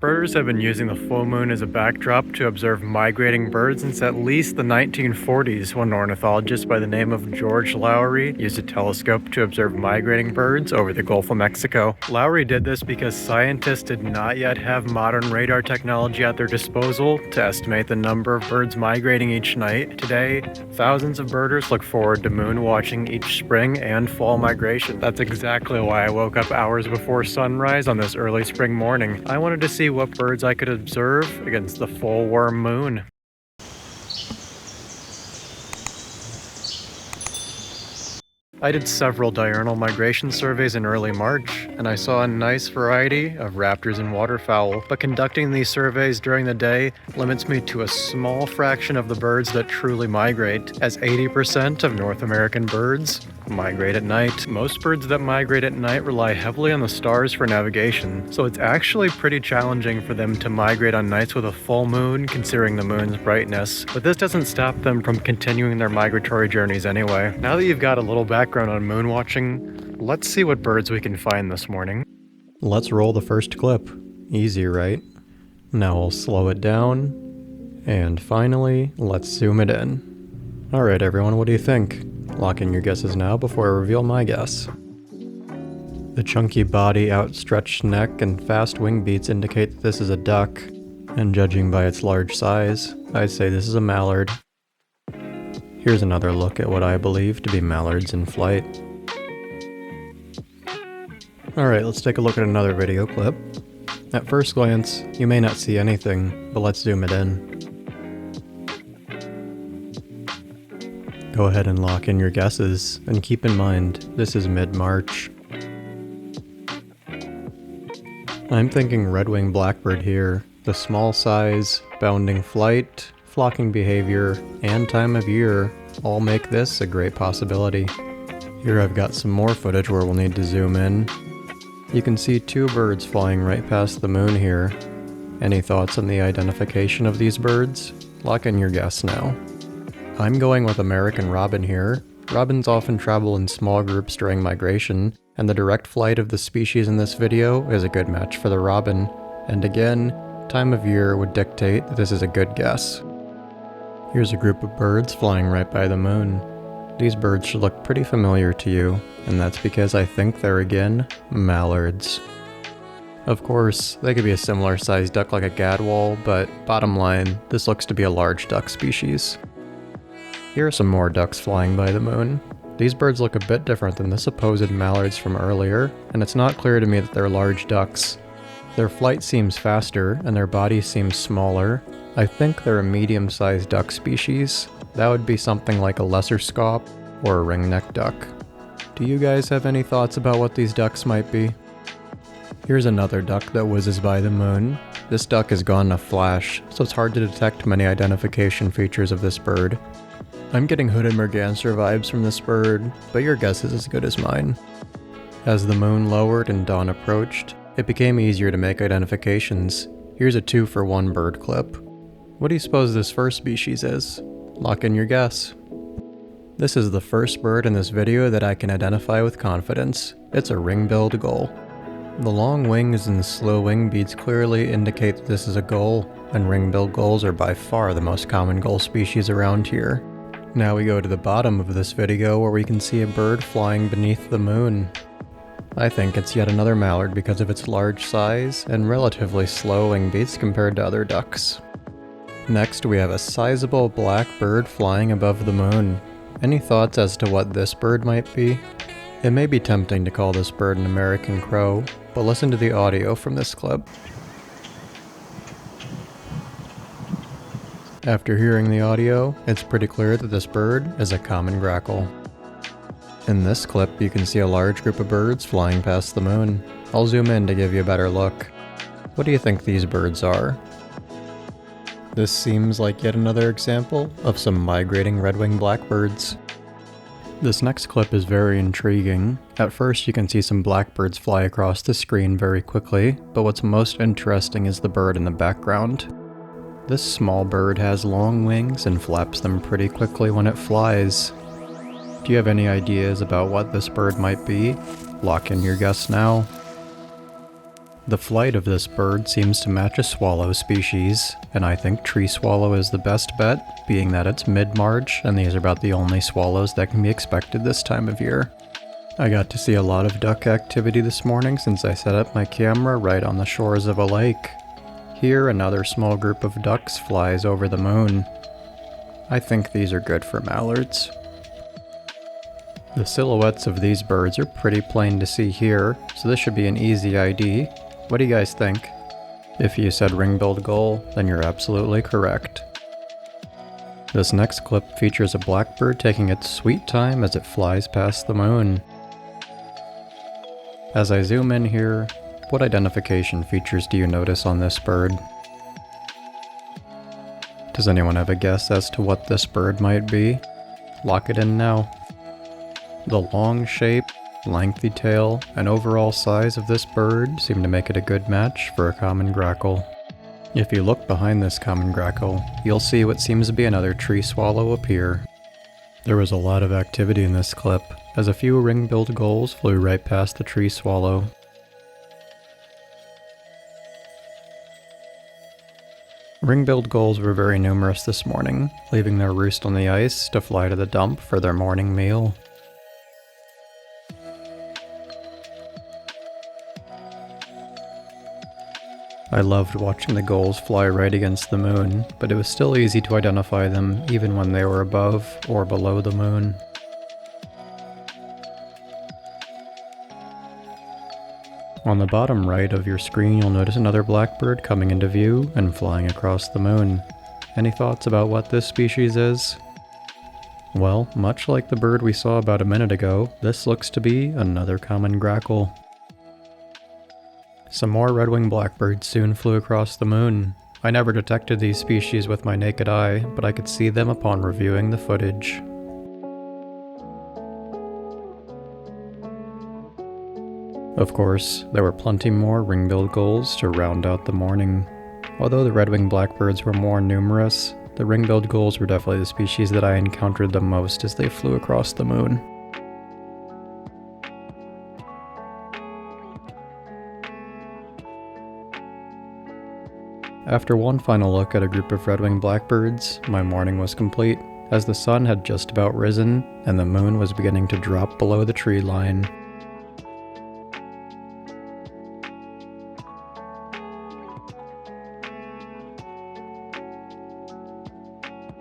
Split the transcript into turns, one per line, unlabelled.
Birders have been using the full moon as a backdrop to observe migrating birds since at least the 1940s, when an ornithologist by the name of George Lowry used a telescope to observe migrating birds over the Gulf of Mexico. Lowry did this because scientists did not yet have modern radar technology at their disposal to estimate the number of birds migrating each night. Today, thousands of birders look forward to moon watching each spring and fall migration. That's exactly why I woke up hours before sunrise on this early spring morning. I wanted to see what birds I could observe against the full warm moon. I did several diurnal migration surveys in early March, and I saw a nice variety of raptors and waterfowl, but conducting these surveys during the day limits me to a small fraction of the birds that truly migrate, as 80% of North American birds migrate at night. Most birds that migrate at night rely heavily on the stars for navigation, so it's actually pretty challenging for them to migrate on nights with a full moon, considering the moon's brightness. But this doesn't stop them from continuing their migratory journeys anyway. Now that you've got a little background on moon watching, let's see what birds we can find this morning. Let's roll the first clip. Easy, right? Now we'll slow it down, and finally, let's zoom it in. Alright everyone, what do you think? Lock in your guesses now before I reveal my guess. The chunky body, outstretched neck, and fast wing beats indicate that this is a duck, and judging by its large size, I'd say this is a mallard. Here's another look at what I believe to be mallards in flight. Alright, let's take a look at another video clip. At first glance, you may not see anything, but let's zoom it in. Go ahead and lock in your guesses, and keep in mind, this is mid-March. I'm thinking red-winged blackbird here. The small size, bounding flight, flocking behavior, and time of year all make this a great possibility. Here I've got some more footage where we'll need to zoom in. You can see two birds flying right past the moon here. Any thoughts on the identification of these birds? Lock in your guess now. I'm going with American robin here. Robins often travel in small groups during migration, and the direct flight of the species in this video is a good match for the robin. And again, time of year would dictate that this is a good guess. Here's a group of birds flying right by the moon. These birds should look pretty familiar to you, and that's because I think they're again, mallards. Of course, they could be a similar sized duck like a gadwall, but bottom line, this looks to be a large duck species. Here are some more ducks flying by the moon. These birds look a bit different than the supposed mallards from earlier, and it's not clear to me that they're large ducks. Their flight seems faster, and their body seems smaller. I think they're a medium-sized duck species. That would be something like a lesser scaup or a ringneck duck. Do you guys have any thoughts about what these ducks might be? Here's another duck that whizzes by the moon. This duck is gone in a flash, so it's hard to detect many identification features of this bird. I'm getting hooded merganser vibes from this bird, but your guess is as good as mine. As the moon lowered and dawn approached, it became easier to make identifications. Here's a 2-for-1 bird clip. What do you suppose this first species is? Lock in your guess. This is the first bird in this video that I can identify with confidence. It's a ring-billed gull. The long wings and slow wing beats clearly indicate that this is a gull, and ring-billed gulls are by far the most common gull species around here. Now we go to the bottom of this video where we can see a bird flying beneath the moon. I think it's yet another mallard because of its large size and relatively slow wing beats compared to other ducks. Next we have a sizable black bird flying above the moon. Any thoughts as to what this bird might be? It may be tempting to call this bird an American crow, but listen to the audio from this clip. After hearing the audio, it's pretty clear that this bird is a common grackle. In this clip, you can see a large group of birds flying past the moon. I'll zoom in to give you a better look. What do you think these birds are? This seems like yet another example of some migrating red-winged blackbirds. This next clip is very intriguing. At first you can see some blackbirds fly across the screen very quickly, but what's most interesting is the bird in the background. This small bird has long wings and flaps them pretty quickly when it flies. Do you have any ideas about what this bird might be? Lock in your guess now. The flight of this bird seems to match a swallow species, and I think tree swallow is the best bet, being that it's mid-March and these are about the only swallows that can be expected this time of year. I got to see a lot of duck activity this morning since I set up my camera right on the shores of a lake. Here, another small group of ducks flies over the moon. I think these are good for mallards. The silhouettes of these birds are pretty plain to see here, so this should be an easy ID. What do you guys think? If you said ring-billed gull, then you're absolutely correct. This next clip features a blackbird taking its sweet time as it flies past the moon. As I zoom in here, what identification features do you notice on this bird? Does anyone have a guess as to what this bird might be? Lock it in now. The long shape, lengthy tail, and overall size of this bird seem to make it a good match for a common grackle. If you look behind this common grackle, you'll see what seems to be another tree swallow appear. There was a lot of activity in this clip, as a few ring-billed gulls flew right past the tree swallow. Ring-billed gulls were very numerous this morning, leaving their roost on the ice to fly to the dump for their morning meal. I loved watching the gulls fly right against the moon, but it was still easy to identify them even when they were above or below the moon. On the bottom right of your screen, you'll notice another blackbird coming into view and flying across the moon. Any thoughts about what this species is? Well, much like the bird we saw about a minute ago, this looks to be another common grackle. Some more red-winged blackbirds soon flew across the moon. I never detected these species with my naked eye, but I could see them upon reviewing the footage. Of course, there were plenty more ring-billed gulls to round out the morning. Although the red-winged blackbirds were more numerous, the ring-billed gulls were definitely the species that I encountered the most as they flew across the moon. After one final look at a group of red-winged blackbirds, my morning was complete, as the sun had just about risen and the moon was beginning to drop below the tree line.